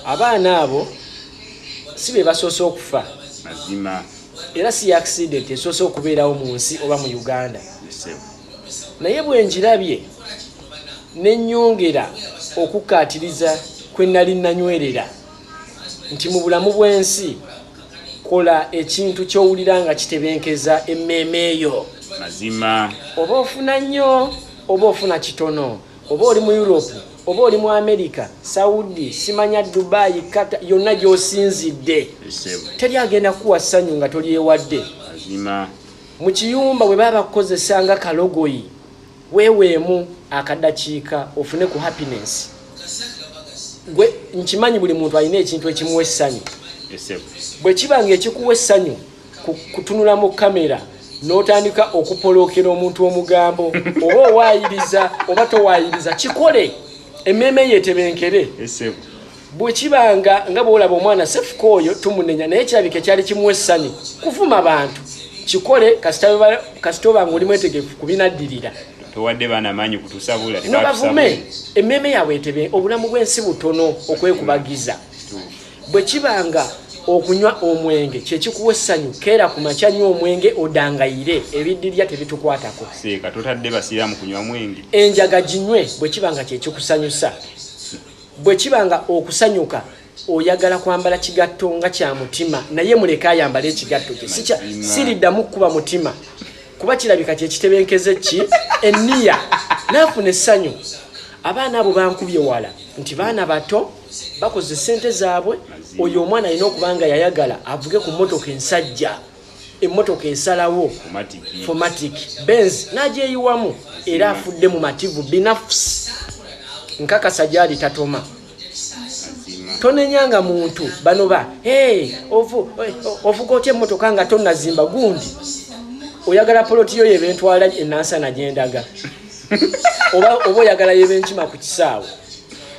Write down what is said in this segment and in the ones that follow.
abaana abo sibe basoose okufa mazima era si accident esoose okubeerawo mu nsi oba mu Uganda naye bwe njirabye ne nnyongera okukaatiriza kwe nali nanywerera nti mu bulamu bw'ensi kola ekintu ky'owulira nga kitebenkeza emmeeme eyo mazima oba ofuna nnyo oba ofuna kitono oba oli mu Europe oba oli mu America Saudi simanya Dubai Kata yonna gy'osinzidde teri agenda kuwa ssanyu nga tolyewadde mazima mu kiyumba bwe baba bakukozesanga kalogoyi weeweemu akadakiika ofune ku happiness gwe nkimanyi buli muntu alina ekintu ekimuwa essanyu bwe kibanga ekikuwa essanyu kutunula mu kamera n'otandika okupolokera omuntu omugambo oba owaayiriza oba towaayiriza kikole emmeeme yetebenkere bwe kibanga nga bw'olaba omwana sefuka oyo tumunenya naye kirabika kyali kimuwa essanyu kuvuma abantu kikole kasita oba nga oli mwetegefu kubinaddirira towadde baana maanyi kutusabula no bavume emmeeme yaabwe etebe obulamu bw'ensi butono okwekubagiza bwe kibanga okunywa omwenge kyekikuwa essanyu keera ku makya nywa omwenge odangayire ebiddirya tebitukwatako seeka totadde basiraamu kunywa mwenge enjaga ginywe bwe kibanga kyekikusanyusa bwe kibanga okusanyuka oyagala kwambala kigatto nga kya mutima naye muleke ayambala ekigatto kye siriddamu kuba mutima kuba kirabika kyekitebenkeze ki enniya naafuna essanyu abaana abo bankubye wala nti baana bato bakoze ssente zaabwe oyo omwana alina okubanga yayagala avuge ku mmotoka ensajja emmotoka esalawo formatic VIB'Z n'agyeyiwamu era afudde mu mativu binafusi nkakasa gyali tatoma tonenyanga muntu bano ba ovuga otya emmotoka nga tonnazimba gundi oyagala poloti yo yebentwala enansana gyendaga oba oyagala yebenkima ku kisaawe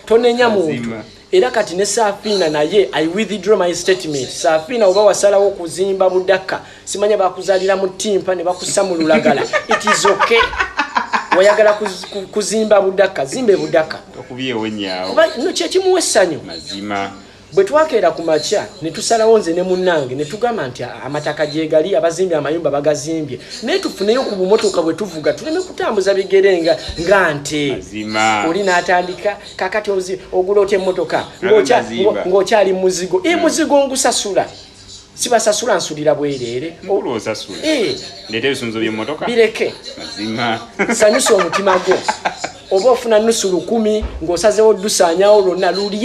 tonenya muntu era kati ne Saafina naye I withdraw my statement Saafina oba wasalawo okuzimba budaka simanya bakuzalira mu timpa ne bakussa mu lulagala it is okay wayagala kuzimba budaka zimbe budaka okubyewo nyaawo no kyekimuwa essanyu mazima bwe twakeera ku makya ne tusalawo nze ne munnange ne tugamba nti amataka gyegali abazimbye amayumba bagazimbye naye tufuneyo ku bumotoka bwe tuvuga tuleme kutambuza bigere nga nte oli n'atandika kakati ogula otya emmotoka ng'okyali muzigo muzigo ngusasula sibasasula nsulira bwereere leeta ebisunzo by'emmotoka bireke mazima sanyusa omutima gwo oba ofuna nusu 10 ng'osazeewo ddusaanyawo lwonna luli